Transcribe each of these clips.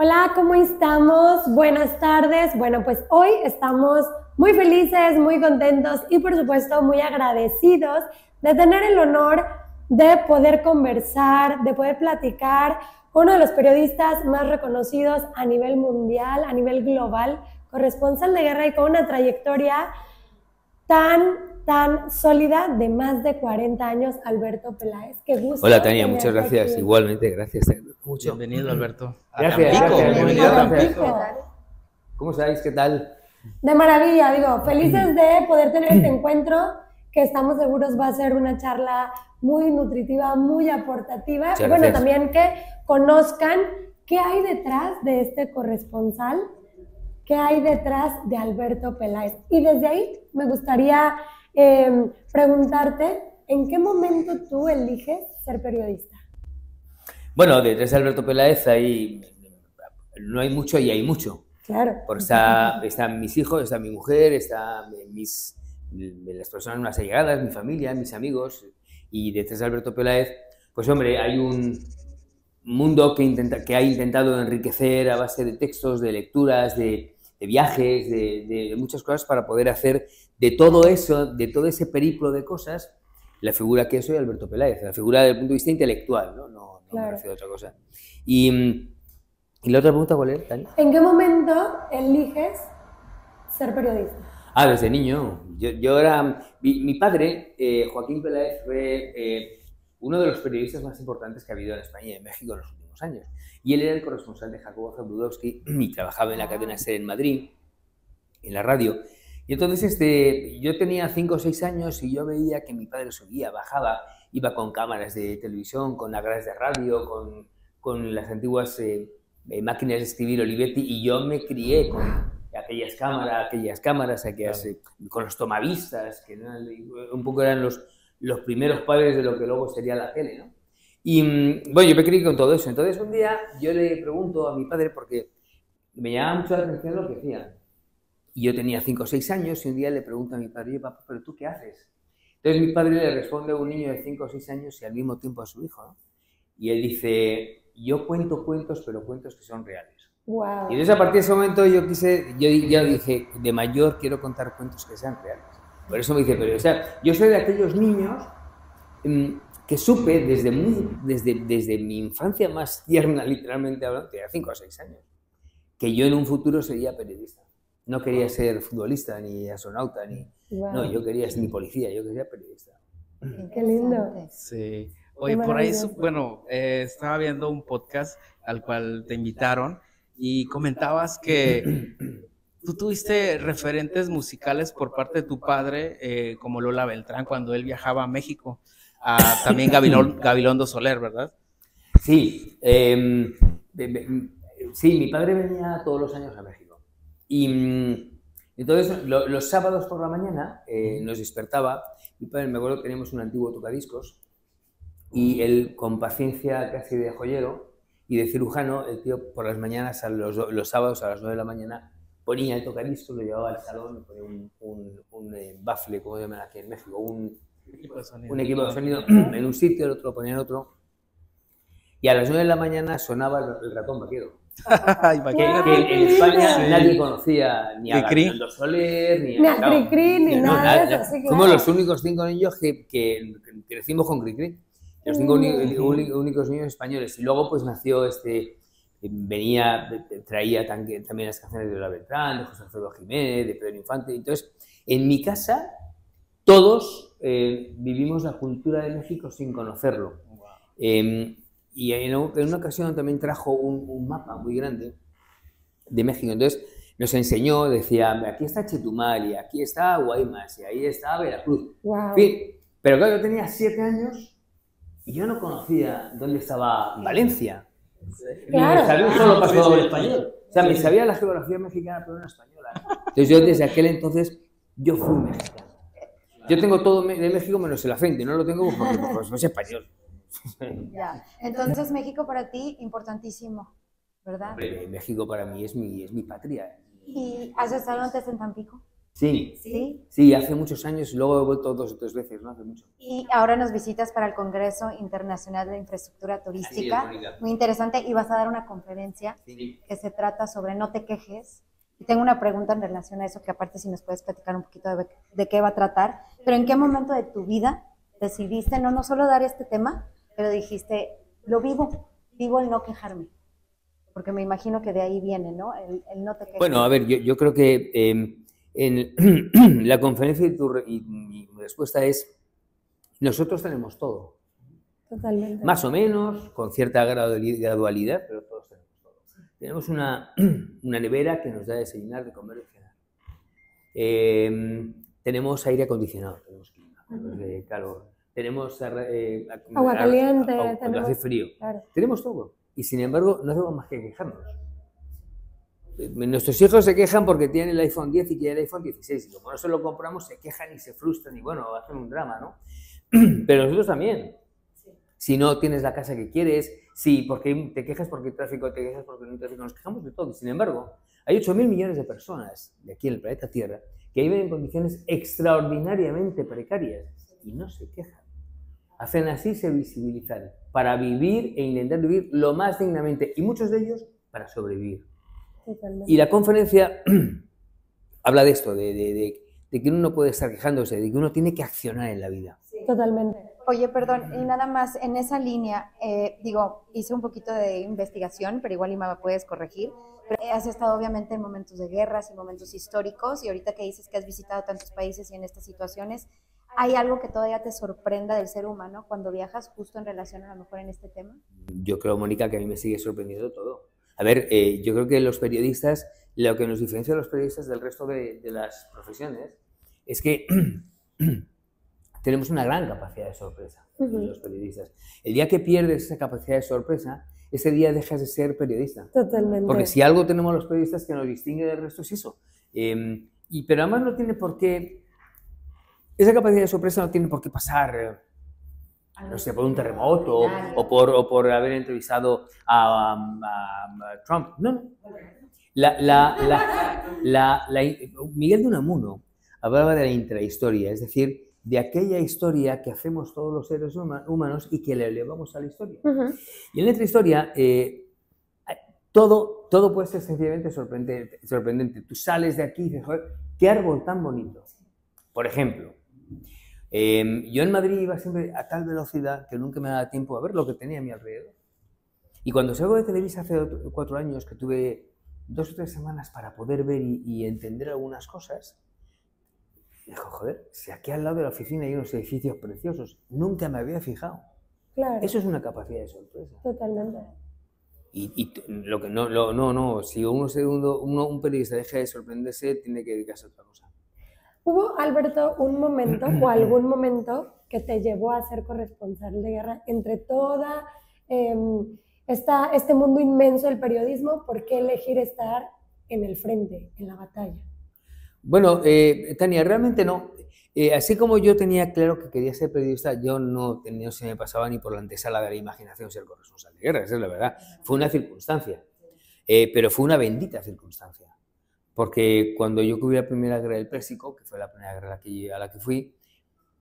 Hola, ¿cómo estamos? Buenas tardes. Bueno, pues hoy estamos muy felices, muy contentos y por supuesto muy agradecidos de tener el honor de poder conversar, de poder platicar con uno de los periodistas más reconocidos a nivel mundial, a nivel global, corresponsal de guerra y con una trayectoria tan sólida de más de 40 años, Alberto Peláez. Qué gusto. Hola, Tania, muchas gracias. Aquí. Igualmente, gracias. Mucho. Bienvenido, Alberto. Gracias. Bienvenido a Tampico. ¿Cómo estáis? ¿Qué tal? De maravilla, digo, felices de poder tener este encuentro, que estamos seguros va a ser una charla muy nutritiva, muy aportativa. Y bueno, también que conozcan qué hay detrás de este corresponsal, qué hay detrás de Alberto Peláez. Y desde ahí me gustaría preguntarte, ¿en qué momento tú eliges ser periodista? Bueno, detrás de Alberto Peláez no hay mucho y hay mucho. Claro. Porque están mis hijos, está mi mujer, están las personas más allegadas, mi familia, mis amigos. Y detrás de Alberto Peláez, pues hombre, hay un mundo que ha intentado enriquecer a base de textos, de lecturas, de viajes, de muchas cosas para poder hacer de todo eso, de todo ese periplo de cosas, la figura que soy Alberto Peláez, la figura desde el punto de vista intelectual, no claro. Me refiero a otra cosa. Y la otra pregunta, ¿cuál es, Tania? ¿En qué momento eliges ser periodista? Desde niño. Yo era... Mi padre, Joaquín Peláez, fue uno de los periodistas más importantes que ha habido en España y en México en los últimos años. Y él era el corresponsal de Jacobo Zabludovsky y trabajaba en la cadena SER en Madrid, en la radio. Y entonces yo tenía 5 o 6 años y yo veía que mi padre subía, bajaba, iba con cámaras de televisión, con lámparas de radio, con las antiguas máquinas de escribir Olivetti, y yo me crié con aquellas cámaras, con los tomavistas, que un poco eran los primeros padres de lo que luego sería la tele, ¿no? Y bueno, yo me crié con todo eso. Entonces un día yo le pregunto a mi padre, porque me llamaba mucho la atención lo que hacía. Y yo tenía 5 o 6 años y un día le pregunto a mi padre, papá, ¿pero tú qué haces? Entonces mi padre le responde a un niño de 5 o 6 años y al mismo tiempo a su hijo, ¿no? Y él dice, yo cuento cuentos, pero cuentos que son reales. Wow. Y entonces a partir de ese momento yo dije, de mayor quiero contar cuentos que sean reales. Por eso me dice, pero o sea, yo soy de aquellos niños que supe desde mi infancia más tierna, literalmente hablando, tenía 5 o 6 años, que yo en un futuro sería periodista. No quería ser futbolista, ni astronauta, no, yo quería ser ni policía, yo quería ser periodista. Qué lindo. Sí. Oye, por ahí, bueno, estaba viendo un podcast al cual te invitaron y comentabas que tú tuviste referentes musicales por parte de tu padre, como Lola Beltrán, cuando él viajaba a México. También Gabilondo Soler, ¿verdad? Sí, sí, mi padre venía todos los años a México. Y entonces los sábados por la mañana nos despertaba. Mi padre, me acuerdo que teníamos un antiguo tocadiscos y él, con paciencia casi de joyero y de cirujano, el tío por las mañanas, los sábados a las 9 de la mañana, ponía el tocadiscos, lo llevaba al salón, ponía un baffle, como llaman aquí en México, un equipo de sonido en un sitio, el otro lo ponía en otro. Y a las 9 de la mañana sonaba el ratón vaquero. que en España nadie conocía ni a Gabilondo Soler, ni a Cricri, ni nada de eso. Sí, somos los únicos 5 niños que crecimos con Cricri. Los 5 únicos niños españoles. Y luego pues nació traía también las canciones de Lola Beltrán, de José Alfredo Jiménez, de Pedro Infante. Entonces, en mi casa, todos vivimos la cultura de México sin conocerlo. Wow. Y en una ocasión también trajo un mapa muy grande de México. Entonces nos enseñó, decía, aquí está Chetumal, y aquí está Guaymas, y ahí está Veracruz. Wow. En fin, pero claro, yo tenía 7 años y yo no conocía dónde estaba Valencia. Claro. Ni sabía un solo paso español. O sea, me sabía la geografía mexicana, pero no española. Entonces yo desde aquel entonces, yo fui mexicano. Yo tengo todo de México menos el acento, no lo tengo porque no es español. Ya. Entonces México para ti importantísimo, ¿verdad? México para mí es mi patria. ¿Y has estado antes en Tampico? Sí, ¿Sí? sí, hace muchos años y luego he vuelto 2 o 3 veces, ¿no? Hace mucho. Y ahora nos visitas para el Congreso Internacional de Infraestructura Así Turística. es, Mónica. Muy interesante. Y vas a dar una conferencia Sí. que se trata sobre no te quejes. Y tengo una pregunta en relación a eso, que aparte si nos puedes platicar un poquito de qué va a tratar. Pero ¿en qué momento de tu vida decidiste no solo dar este tema, pero dijiste, lo vivo el no quejarme? Porque me imagino que de ahí viene, ¿no? El no te quejes. Bueno, a ver, yo creo que en la conferencia y mi respuesta es, nosotros tenemos todo. Totalmente. Más o menos, con cierta gradualidad, pero todos tenemos todo. Tenemos una nevera que nos da de desayunar, de comer, de cenar. Tenemos aire acondicionado, tenemos clima, de calor. Tenemos Agua caliente, cuando tenemos, hace frío. claro. Tenemos todo. Y sin embargo, no hacemos más que quejarnos. Nuestros hijos se quejan porque tienen el iPhone 10 y quieren el iPhone 16. Y como no se lo compramos, se quejan y se frustran y bueno, hacen un drama, ¿no? Pero nosotros también. Si no tienes la casa que quieres, si porque te quejas porque hay tráfico, te quejas porque no hay tráfico, nos quejamos de todo. Y sin embargo, hay 8.000 millones de personas de aquí en el planeta Tierra que viven en condiciones extraordinariamente precarias y no se quejan. Hacen así, se visibilizan para vivir e intentar vivir lo más dignamente y muchos de ellos para sobrevivir. Totalmente. Y la conferencia habla de esto, de que uno no puede estar quejándose, de que uno tiene que accionar en la vida. Totalmente. Oye, perdón, y nada más, en esa línea, hice un poquito de investigación, pero igual me puedes corregir. Pero has estado obviamente en momentos de guerras y momentos históricos, y ahorita que dices que has visitado tantos países y en estas situaciones, ¿hay algo que todavía te sorprenda del ser humano cuando viajas justo en relación a lo mejor en este tema? Yo creo, Mónica, que a mí me sigue sorprendiendo todo. A ver, yo creo que los periodistas, lo que nos diferencia a los periodistas del resto de las profesiones es que tenemos una gran capacidad de sorpresa, los periodistas. El día que pierdes esa capacidad de sorpresa, ese día dejas de ser periodista. Totalmente. Porque si algo tenemos los periodistas que nos distingue del resto es eso. Pero además no tiene por qué, esa capacidad de sorpresa no tiene por qué pasar, no sé, por un terremoto o por haber entrevistado a Trump. No. Miguel de Unamuno hablaba de la intrahistoria, es decir, de aquella historia que hacemos todos los seres humanos y que le elevamos a la historia. Y en la intrahistoria, todo puede ser sencillamente sorprendente. Tú sales de aquí y dices, joder, qué árbol tan bonito. Por ejemplo, yo en Madrid iba siempre a tal velocidad que nunca me daba tiempo a ver lo que tenía a mi alrededor. Y cuando salgo de Televisa hace 4 años, que tuve 2 o 3 semanas para poder ver y entender algunas cosas, dijo, joder, si aquí al lado de la oficina hay unos edificios preciosos, nunca me había fijado. Claro. Eso es una capacidad de sorpresa. Totalmente. Y lo que si un periodista deja de sorprenderse, tiene que dedicarse a otra cosa. ¿Hubo, Alberto, un momento o algún momento que te llevó a ser corresponsal de guerra entre toda este mundo inmenso del periodismo? ¿Por qué elegir estar en el frente, en la batalla? Bueno, Tania, realmente no. Así como yo tenía claro que quería ser periodista, no se me pasaba ni por la antesala de la imaginación ser corresponsal de guerra, esa es la verdad. Fue una circunstancia, pero fue una circunstancia. Porque cuando yo cubrí la primera guerra del Pérsico, que fue la primera guerra a la que fui,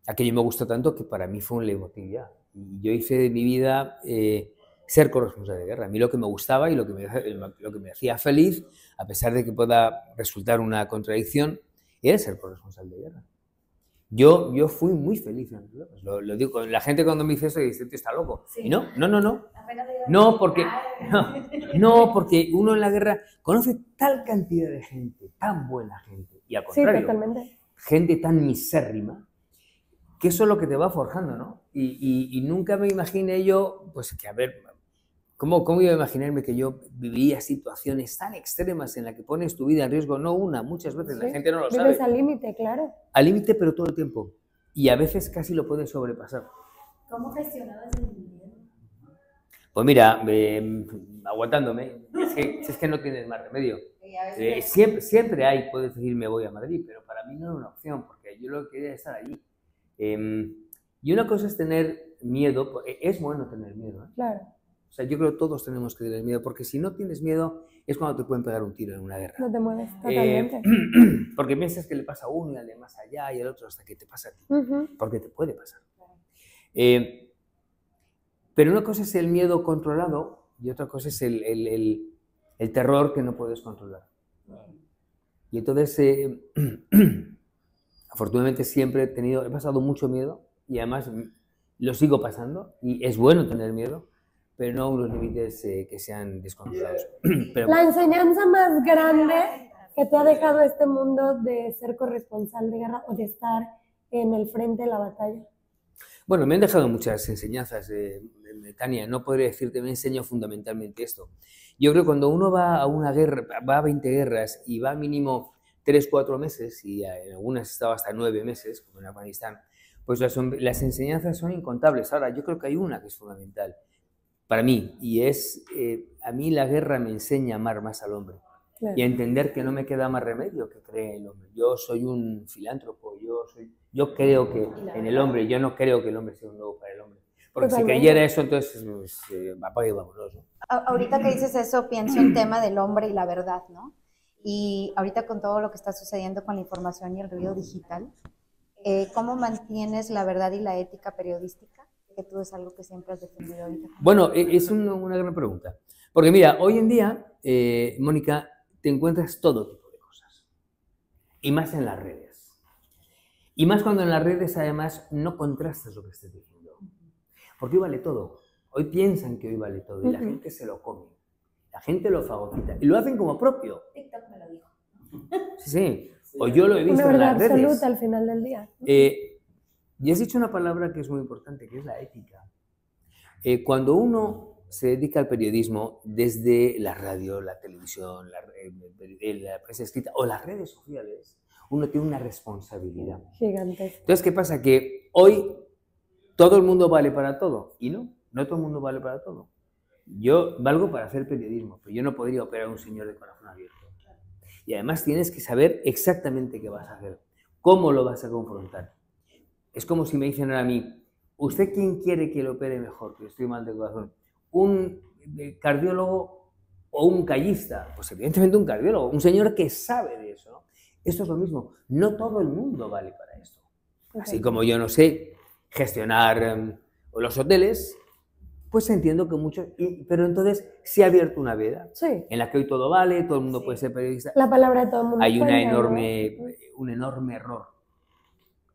aquello me gustó tanto que para mí fue un leitmotiv ya. Y yo hice de mi vida ser corresponsal de guerra. A mí lo que me gustaba y lo que me hacía feliz, a pesar de que pueda resultar una contradicción, era ser corresponsal de guerra. Yo fui muy feliz. Lo digo, la gente cuando me dice eso dice, este está loco. Sí. Y no. No, porque uno en la guerra conoce tal cantidad de gente, tan buena gente, y al contrario, sí, totalmente. Gente tan misérrima, que eso es lo que te va forjando, ¿no? Y nunca me imaginé yo, pues que a ver, ¿cómo iba a imaginarme que yo vivía situaciones tan extremas en las que pones tu vida en riesgo? No una, muchas veces, sí, la gente no lo sabe. Vives al límite, claro. Al límite, pero todo el tiempo. Y a veces casi lo puedes sobrepasar. ¿Cómo gestionabas el miedo? Pues mira, aguantándome, es que no tienes más remedio. Siempre puedes decir me voy a Madrid, pero para mí no era una opción, porque yo lo que quería es estar allí. Y una cosa es tener miedo, es bueno tener miedo, ¿eh? Claro. O sea, yo creo que todos tenemos que tener miedo, porque si no tienes miedo es cuando te pueden pegar un tiro en una guerra. No te mueves totalmente. Porque piensas que le pasa a uno y al de más allá y al otro hasta que te pasa a ti. Porque te puede pasar. Pero una cosa es el miedo controlado y otra cosa es el terror que no puedes controlar. Y entonces, afortunadamente siempre he pasado mucho miedo y además lo sigo pasando y es bueno tener miedo, pero no a unos límites que sean descontrolados. Pero, la enseñanza más grande que te ha dejado este mundo de ser corresponsal de guerra o de estar en el frente de la batalla. Bueno, me han dejado muchas enseñanzas, Tania, no podría decirte, me enseño fundamentalmente esto. Yo creo que cuando uno va a una guerra, va a 20 guerras y va mínimo 3-4 meses, y en algunas he estado hasta 9 meses, como en Afganistán, pues las enseñanzas son incontables. Ahora, yo creo que hay una que es fundamental para mí, y es, a mí la guerra me enseña a amar más al hombre. Claro. Y a entender que no me queda más remedio que creer en el hombre. Yo soy un filántropo, yo creo que en el hombre, yo no creo que el hombre sea un lobo para el hombre. Porque totalmente. Si creyera eso, entonces apaga y vámonos, ¿no? Ahorita que dices eso, pienso en el tema del hombre y la verdad, ¿no? Y ahorita con todo lo que está sucediendo con la información y el ruido digital, ¿cómo mantienes la verdad y la ética periodística? Que tú es algo que siempre has defendido ahorita. Bueno, es una gran pregunta. Porque mira, hoy en día, Mónica, te encuentras todo tipo de cosas. Y más en las redes. Y más cuando en las redes, además, no contrastas lo que estés diciendo. Porque hoy vale todo. Hoy piensan que hoy vale todo. Y la gente se lo come. La gente lo fagocita. Y lo hacen como propio. TikTok me lo dijo. Sí. O yo lo he visto en las redes. Una verdad absoluta al final del día. Y has dicho una palabra que es muy importante, que es la ética. Cuando uno se dedica al periodismo desde la radio, la televisión, la prensa escrita o las redes sociales, uno tiene una responsabilidad. Gigantesca. Entonces, ¿qué pasa? Que hoy todo el mundo vale para todo. Y no todo el mundo vale para todo. Yo valgo para hacer periodismo, pero yo no podría operar a un señor de corazón abierto. Y además tienes que saber exactamente qué vas a hacer, cómo lo vas a confrontar. Es como si me dicen ahora a mí, ¿usted quién quiere que lo opere mejor? Que estoy mal de corazón. ¿Un cardiólogo o un callista? Pues evidentemente un cardiólogo, un señor que sabe de eso, ¿no? Esto es lo mismo, no todo el mundo vale para esto. Así como yo no sé gestionar los hoteles, pues entiendo que muchos... Pero entonces se ha abierto una veda en la que hoy todo vale, todo el mundo puede ser periodista. La palabra de todo el mundo. Hay un enorme error,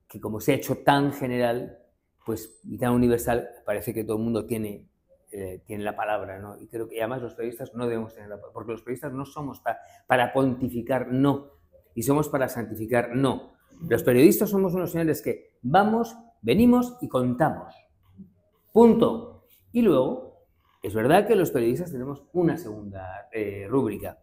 que como se ha hecho tan general, pues, y tan universal, parece que todo el mundo tiene la palabra, ¿no? Y creo que además los periodistas no debemos tener la palabra, porque los periodistas no somos para pontificar, no, y somos para santificar, no. Los periodistas somos unos señores que vamos, venimos y contamos. Punto. Y luego, es verdad que los periodistas tenemos una segunda rúbrica,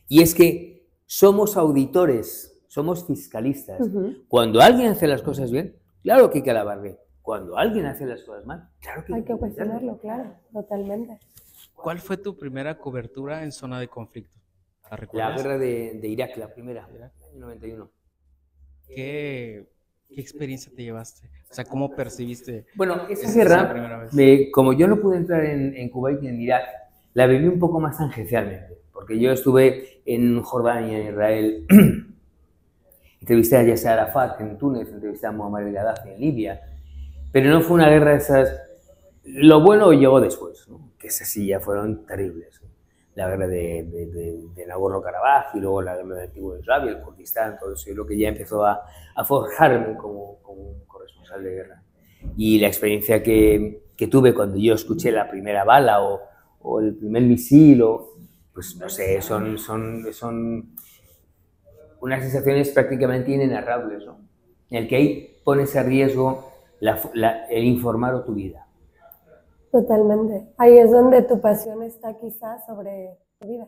y es que somos auditores, somos fiscalistas. Cuando alguien hace las cosas bien, claro que hay que alabarle. Cuando alguien hace las cosas mal, claro que hay que cuestionarlo, claro, totalmente. ¿Cuál fue tu primera cobertura en zona de conflicto? La guerra de Irak, la primera, en el año 91. ¿Qué experiencia te llevaste? O sea, ¿cómo percibiste? Bueno, esa guerra, como yo no pude entrar en Kuwait y en Irak, la viví un poco más tangencialmente, porque yo estuve en Jordania, en Israel, entrevisté a Yasser Arafat en Túnez, entrevisté a Muammar el Gaddafi en Libia, pero no fue una guerra de esas. Lo bueno llegó después, ¿no? Que esas sí ya fueron terribles, ¿no? La guerra de Nagorno-Karabaj y luego la guerra de Antigua Yugoslavia, el Kurdistán, todo eso es lo que ya empezó a forjarme como un corresponsal de guerra. Y la experiencia que tuve cuando yo escuché la primera bala o el primer misil, pues no sé, son unas sensaciones prácticamente inenarrables, ¿no? En el que ahí pones a riesgo el informar o tu vida. Totalmente. Ahí es donde tu pasión está quizás sobre tu vida.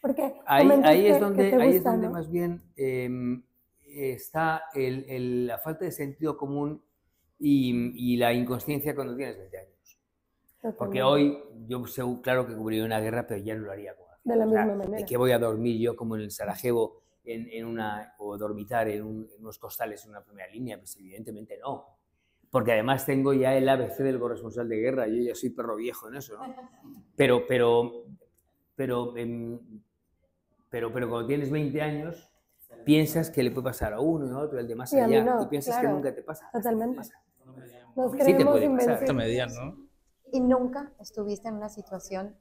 Porque ahí es donde más bien está la falta de sentido común y la inconsciencia cuando tienes 20 años. Totalmente. Porque hoy yo sé, claro que cubriría una guerra, pero ya no lo haría como de la misma manera. ¿De qué voy a dormir yo como en el Sarajevo o dormitar en unos costales en una primera línea? Pues evidentemente no. porque además tengo ya el ABC del corresponsal de guerra, yo ya soy perro viejo en eso, ¿no? Pero cuando tienes 20 años, piensas que le puede pasar a uno y a otro, el de más Y a mí allá, no, y piensas claro, que nunca te pasa. totalmente. Pasa. Nos Sí te creemos puede pasar. Esta invencibles. medida, ¿no? ¿Y nunca estuviste en una situación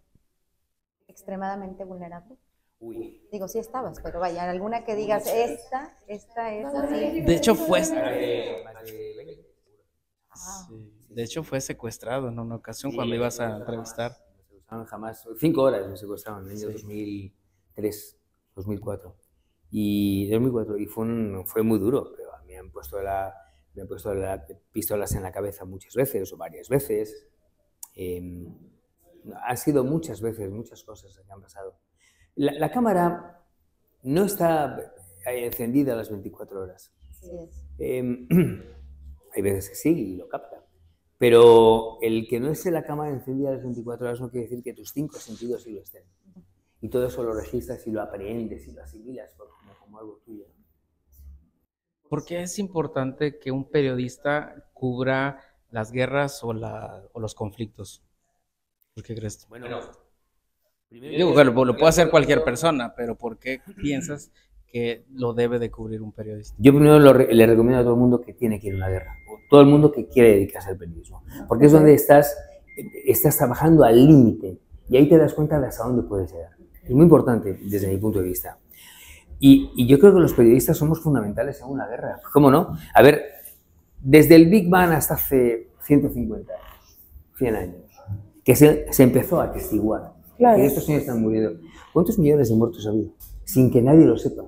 extremadamente vulnerable? Uy. Digo, sí estabas, pero vaya, alguna que digas, esta es así. De hecho, fue... Más de 20. De hecho, fue secuestrado en una ocasión cuando ibas a entrevistar. Me secuestraron jamás. 5 horas me secuestraron en el año 2003, 2004. Y fue muy duro, pero me han puesto pistolas en la cabeza muchas veces o varias veces. Han sido muchas veces, muchas cosas que han pasado. La cámara no está encendida las 24 horas. Así es. Hay veces que sí y lo capta. Pero el que no esté la cámara encendida las 24 horas no quiere decir que tus 5 sentidos sí lo estén. Y todo eso lo registras y lo aprendes y lo asimilas como algo tuyo. ¿Por qué es importante que un periodista cubra las guerras o los conflictos? ¿Por qué crees? Bueno, Digo, lo puede hacer cualquier persona, pero ¿por qué piensas que lo debe de cubrir un periodista? yo primero le recomiendo a todo el mundo que tiene que ir a una guerra. Todo el mundo que quiere dedicarse al periodismo. Porque es donde estás trabajando al límite y ahí te das cuenta de hasta dónde puedes llegar. Es muy importante desde mi punto de vista. Y yo creo que los periodistas somos fundamentales en una guerra. ¿Cómo no? A ver, desde el Big Bang hasta hace 150 años, 100 años, que se empezó a atestiguar. Claro. Que estos señores están muriendo. ¿Cuántos millones de muertos ha habido? Sin que nadie lo sepa.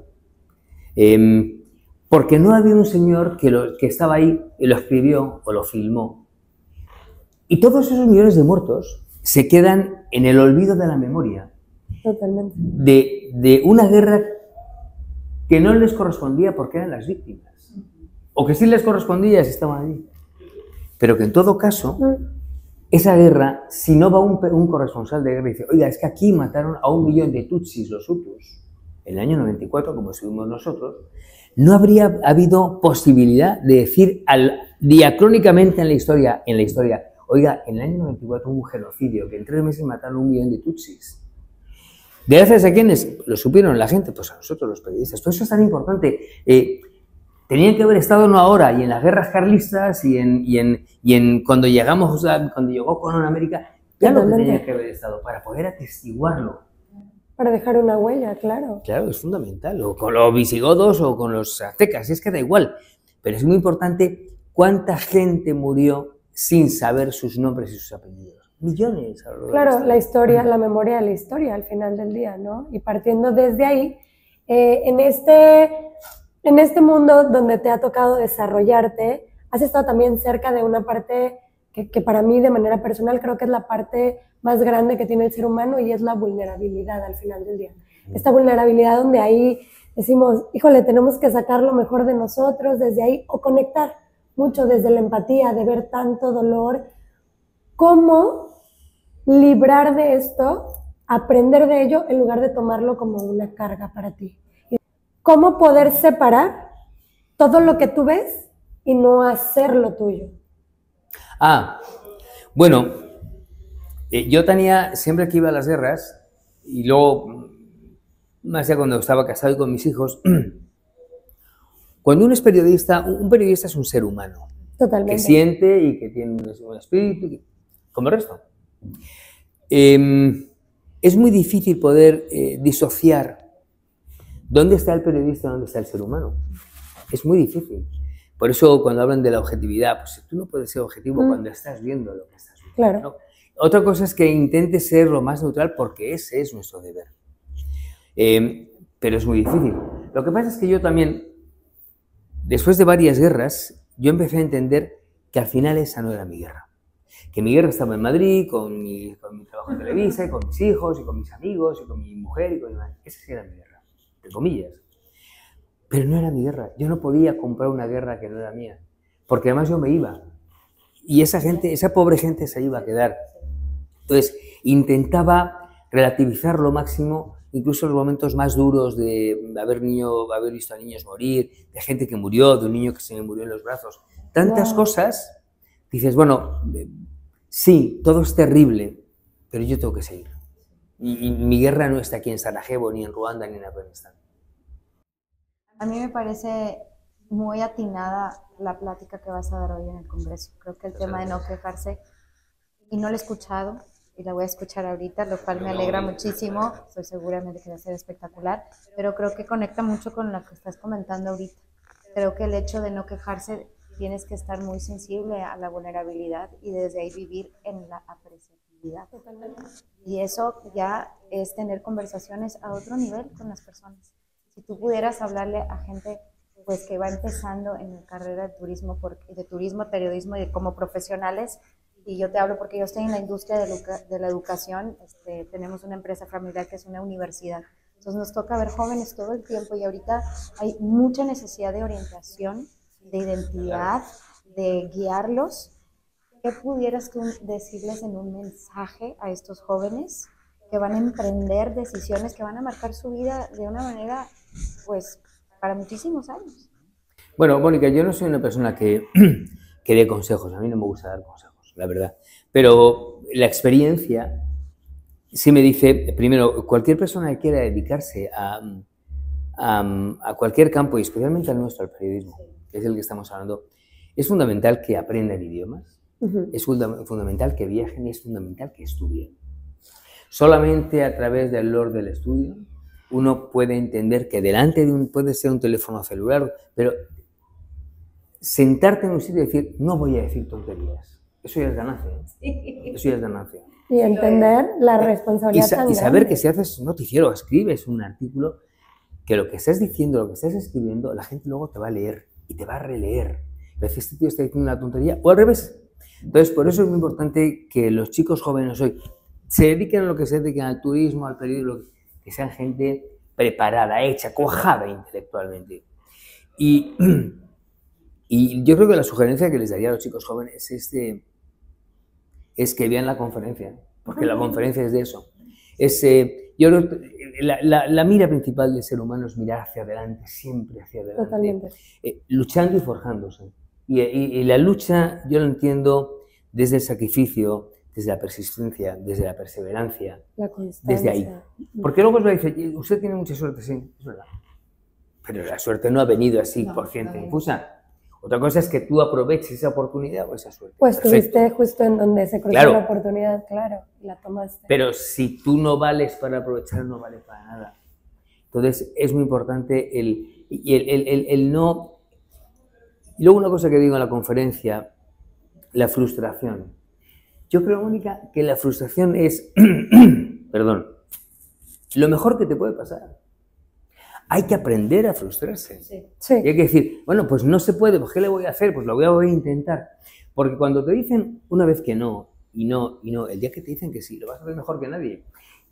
Porque no había un señor que estaba ahí y lo escribió o lo filmó. Y todos esos millones de muertos se quedan en el olvido de la memoria. Totalmente. De una guerra que no les correspondía porque eran las víctimas. O que sí les correspondía si estaban allí. Pero que en todo caso, esa guerra, si no va un corresponsal de guerra y dice, oiga, es que aquí mataron a 1 millón de tutsis, los hutus, en el año 94, como estuvimos nosotros, no habría habido posibilidad de decir diacrónicamente en la historia, oiga, en el año 94 hubo un genocidio, que en 3 meses mataron 1 millón de tutsis. ¿Gracias a quiénes? Lo supieron la gente, pues a nosotros los periodistas. Por eso es tan importante. Tenían que haber estado no ahora, y en las guerras carlistas, cuando llegó Colón a América, ya lo que tenían que haber estado, para poder atestiguarlo. Para dejar una huella, claro. Claro, es fundamental. O con los visigodos o con los aztecas, es que da igual. Pero es muy importante cuánta gente murió sin saber sus nombres y sus apellidos. Millones. Claro, la historia, la memoria de la historia al final del día, ¿no? Y partiendo desde ahí, en este mundo donde te ha tocado desarrollarte, has estado también cerca de una parte que para mí de manera personal creo que es la parte más grande que tiene el ser humano y es la vulnerabilidad al final del día. Esta vulnerabilidad donde ahí decimos, híjole, tenemos que sacar lo mejor de nosotros desde ahí o conectar mucho desde la empatía, de ver tanto dolor. ¿Cómo librar de esto, aprender de ello en lugar de tomarlo como una carga para ti? ¿Cómo poder separar todo lo que tú ves y no hacerlo tuyo? Bueno, yo tenía, siempre que iba a las guerras, y luego, más ya cuando estaba casado y con mis hijos, cuando uno es periodista, un periodista es un ser humano. Totalmente. Que siente y que tiene un espíritu, como el resto. Es muy difícil poder disociar dónde está el periodista y dónde está el ser humano. Es muy difícil. Por eso cuando hablan de la objetividad, pues tú no puedes ser objetivo cuando estás viendo lo que estás viendo. Claro. ¿No? Otra cosa es que intentes ser lo más neutral porque ese es nuestro deber. Pero es muy difícil. Lo que pasa es que yo también, después de varias guerras, yo empecé a entender que al final esa no era mi guerra. Que mi guerra estaba en Madrid, con mi trabajo en Televisa, y con mis hijos, y con mis amigos, y con mi mujer, y con mi madre. Esa sí era mi guerra, entre comillas. Pero no era mi guerra. Yo no podía comprar una guerra que no era mía. Porque además yo me iba. Y esa gente, esa pobre gente se iba a quedar. Entonces, intentaba relativizar lo máximo, incluso los momentos más duros de haber visto a niños morir, de gente que murió, de un niño que se me murió en los brazos. Tantas cosas dices, bueno, sí, todo es terrible, pero yo tengo que seguir. Y mi guerra no está aquí en Sarajevo, ni en Ruanda, ni en Afganistán. A mí me parece muy atinada la plática que vas a dar hoy en el Congreso. Creo que el tema de no quejarse, y no lo he escuchado, y la voy a escuchar ahorita, lo cual me alegra muchísimo, estoy seguramente que va a ser espectacular, pero creo que conecta mucho con lo que estás comentando ahorita. Creo que el hecho de no quejarse, tienes que estar muy sensible a la vulnerabilidad y desde ahí vivir en la apreciatividad. Y eso ya es tener conversaciones a otro nivel con las personas. Si tú pudieras hablarle a gente pues que va empezando en la carrera de turismo, periodismo y como profesionales, y yo te hablo porque yo estoy en la industria de la educación, tenemos una empresa familiar que es una universidad, entonces nos toca ver jóvenes todo el tiempo y ahorita hay mucha necesidad de orientación, de identidad, de guiarlos. ¿Qué pudieras tú decirles en un mensaje a estos jóvenes que van a emprender decisiones que van a marcar su vida de una manera, pues, para muchísimos años? Bueno, Mónica, yo no soy una persona que dé consejos, a mí no me gusta dar consejos, la verdad, pero la experiencia sí me dice, primero, cualquier persona que quiera dedicarse a cualquier campo, y especialmente al nuestro, al periodismo, que es el que estamos hablando, es fundamental que aprendan idiomas, es fundamental que viajen y es fundamental que estudien. Solamente a través del lore del estudio uno puede entender que delante de puede ser un teléfono celular, pero sentarte en un sitio y decir, no voy a decir tonterías, eso ya es ganancia. Eso ya es ganancia. Y entender la responsabilidad tan grande. Y saber que si haces un noticiero o escribes un artículo, que lo que estás diciendo, lo que estás escribiendo, la gente luego te va a leer y te va a releer. A veces este tío está diciendo una tontería, o al revés. Entonces, por eso es muy importante que los chicos jóvenes hoy se dediquen a lo que se dediquen, al turismo, al periodismo, que sean gente preparada, hecha, cuajada intelectualmente. Y yo creo que la sugerencia que les daría a los chicos jóvenes es que vean la conferencia, porque la conferencia es de eso. Yo creo que la mira principal del ser humano es mirar hacia adelante, siempre hacia adelante. Totalmente. Luchando y forjándose. Y la lucha yo lo entiendo desde el sacrificio, desde la persistencia, desde la perseverancia, la constancia. desde ahí. Porque luego os va a decir, usted tiene mucha suerte, sí, es verdad. Pero la suerte no ha venido así por ciencia infusa. Otra cosa es que tú aproveches esa oportunidad o esa suerte. Pues estuviste justo en donde se cruzó la oportunidad, claro, y la tomaste. Pero si tú no vales para aprovechar, no vales para nada. Entonces es muy importante el no... Y luego una cosa que digo en la conferencia, la frustración. Yo creo, Mónica, que la frustración es, perdón, lo mejor que te puede pasar. Hay que aprender a frustrarse. Sí. Y hay que decir, bueno, pues no se puede, pues ¿qué le voy a hacer? Pues lo voy a intentar. Porque cuando te dicen una vez que no, y no, el día que te dicen que sí, lo vas a hacer mejor que nadie.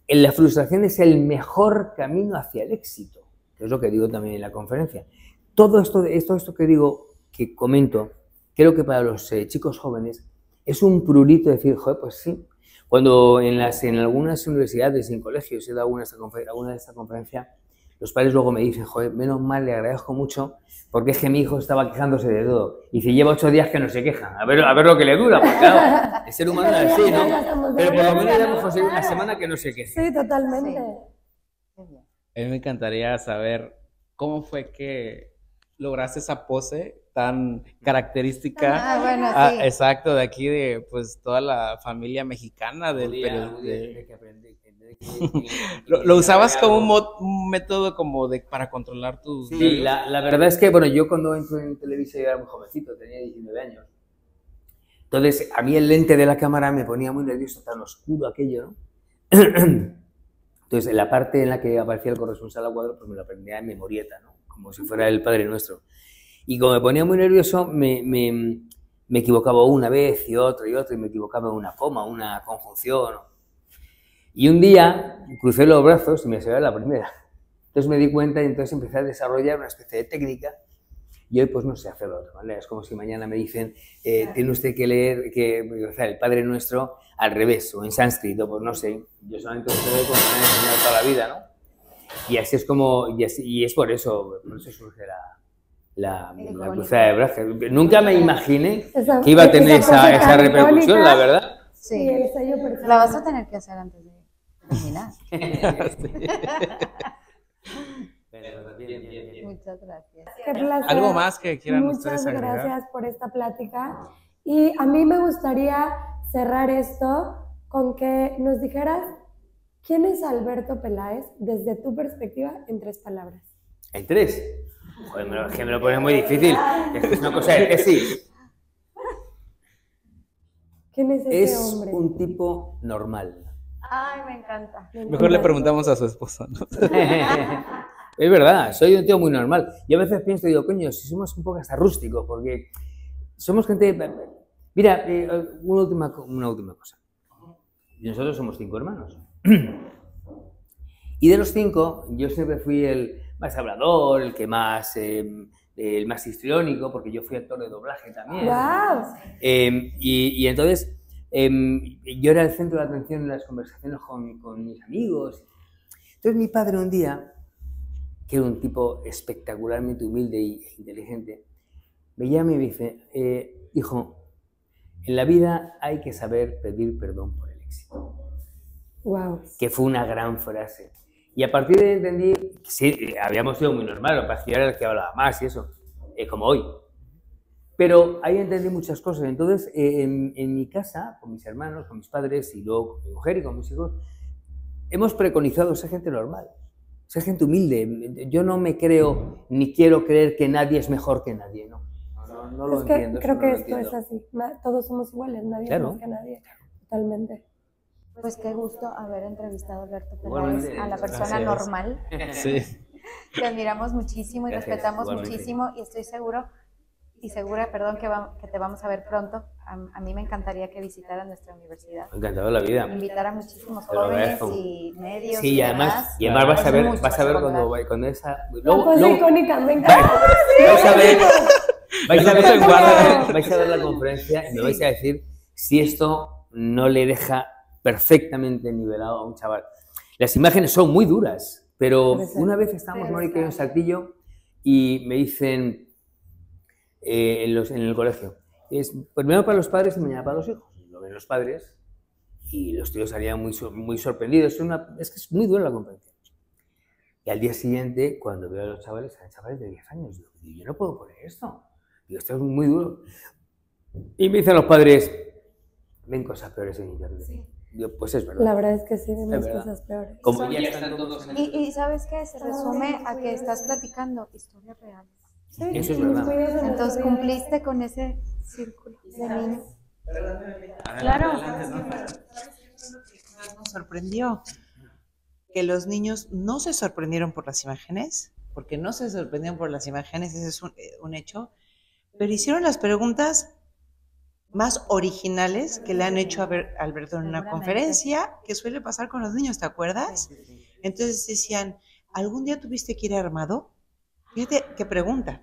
La frustración es el mejor camino hacia el éxito, que es lo que digo también en la conferencia. Todo esto que digo, que comento, creo que para los chicos jóvenes es un prurito decir, joder, pues sí. Cuando en algunas universidades y en colegios he dado alguna de esta conferencia, los padres luego me dicen, joder, menos mal, le agradezco mucho, porque es que mi hijo estaba quejándose de todo. Y si lleva 8 días que no se queja, a ver lo que le dura, porque claro, el ser humano es así, ¿no? Pero por lo menos ya hemos conseguido una semana que no se queje. Sí, totalmente. A mí me encantaría saber cómo fue que lograste esa pose tan característica. Bueno, sí. Exacto, de aquí, de pues toda la familia mexicana del periodismo. ¿Lo usabas como un método como para controlar tus... Sí, la verdad es que, bueno, yo cuando entré en televisión era muy jovencito, tenía 19 años. Entonces, a mí el lente de la cámara me ponía muy nervioso, tan oscuro aquello, ¿no? Entonces, en la parte en la que aparecía el corresponsal a cuadro, pues me lo aprendía en memorieta, ¿no? Como si fuera el Padre Nuestro. Y como me ponía muy nervioso, me equivocaba una vez y otra, y me equivocaba en una coma, una conjunción, ¿no? Y un día crucé los brazos y me salió la primera. Entonces me di cuenta y entonces empecé a desarrollar una especie de técnica y hoy pues no sé hacerlo de otra manera. Es como si mañana me dicen, tiene usted que leer el Padre Nuestro al revés o en sánscrito, pues no sé. Yo solamente sé como me han enseñado toda la vida, ¿no? Y así es como, y es por eso surge la cruzada de brazos. Nunca me imaginé que iba a tener esa esa repercusión, icónica. la verdad. Sí, el sello perfecto. la vas a tener que hacer antes de terminar. Muchas gracias. Qué placer. ¿Algo más que quieran Muchas ustedes agregar? gracias por esta plática. Y a mí me gustaría cerrar esto con que nos dijeras quién es Alberto Peláez desde tu perspectiva en 3 palabras. ¿En 3? Joder, es que me lo pones muy difícil. Es una cosa de tesis. ¿Quién es ese Es hombre? un tipo normal. Ay, me encanta. Mejor le preguntamos a su esposa, ¿no? Es verdad, soy un tío muy normal. Y a veces pienso y digo, coño, si somos un poco hasta rústicos, porque somos gente... Mira, una última cosa. Nosotros somos 5 hermanos. Y de los 5, yo siempre fui el más hablador, el que más... el más histriónico, porque yo fui actor de doblaje también. ¡Guau! Y entonces yo era el centro de atención en las conversaciones con mis amigos. Entonces mi padre un día, que era un tipo espectacularmente humilde e inteligente, me llama y me dice, hijo, en la vida hay que saber pedir perdón por el éxito. Wow. Que fue una gran frase. Y a partir de ahí entendí que sí, habíamos sido muy normales, para era el que hablaba más y eso, como hoy. Pero ahí entendí muchas cosas. Entonces, en mi casa, con mis hermanos, con mis padres y luego con mi mujer y con mis hijos, hemos preconizado ser gente normal, ser gente humilde. Yo no me creo ni quiero creer que nadie es mejor que nadie, no. No lo entiendo. Creo que esto es así. Todos somos iguales, nadie es más que nadie. Totalmente. Pues qué gusto haber entrevistado a Alberto Igualmente. Peláez, a la persona Gracias. normal. Sí. Te admiramos muchísimo y Gracias, respetamos igualmente. muchísimo y estoy segura, perdón, que te vamos a ver pronto. A mí me encantaría que visitaran nuestra universidad. Encantado de la vida. Invitar a muchísimos Te lo jóvenes agradezco. y medios. Sí, y además demás. vas a ver, Mucho cuando esa... La pose icónica, me encanta. Vais a ver la conferencia y me vais a decir si esto no le deja perfectamente nivelado a un chaval. Las imágenes son muy duras, pero una vez estábamos Mónica y yo en Saltillo y me dicen en el colegio, es primero para los padres y mañana para los hijos. Lo ven los padres y los tíos salían muy sorprendidos. Es que es muy dura la conferencia. Y al día siguiente, cuando veo a los chavales, eran chavales de 10 años, digo, yo no puedo poner esto. Digo, esto es muy duro. Y me dicen los padres, ven cosas peores en internet. Sí. Digo, pues es verdad. La verdad es que sí, vemos cosas peores. Como ya están todos en Y ¿sabes qué? Se resume a que estás platicando historias reales. Sí, eso es verdad. Entonces cumpliste con ese círculo de niños. Claro. Nos sorprendió que los niños no se sorprendieron por las imágenes, porque no se sorprendieron por las imágenes, ese es un hecho, pero hicieron las preguntas más originales que le han hecho a Alberto en una conferencia, que suele pasar con los niños, ¿te acuerdas? Entonces decían, ¿algún día tuviste que ir armado? Fíjate qué pregunta.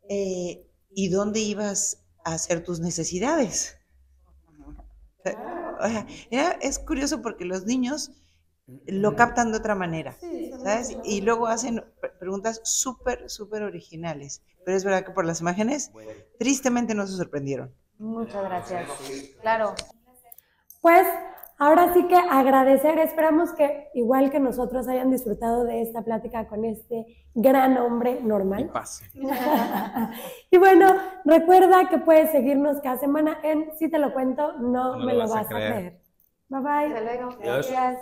¿Y dónde ibas a hacer tus necesidades? Es curioso porque los niños lo captan de otra manera, ¿sabes? Y luego hacen preguntas súper, súper originales. Pero es verdad que por las imágenes, tristemente no se sorprendieron. Muchas gracias. Claro. Pues ahora sí que agradecer, esperamos que igual que nosotros hayan disfrutado de esta plática con este gran hombre normal. Y paz. Y bueno, recuerda que puedes seguirnos cada semana en Si Te Lo Cuento, no me lo vas a creer. Bye bye. Hasta luego. Adiós. Gracias.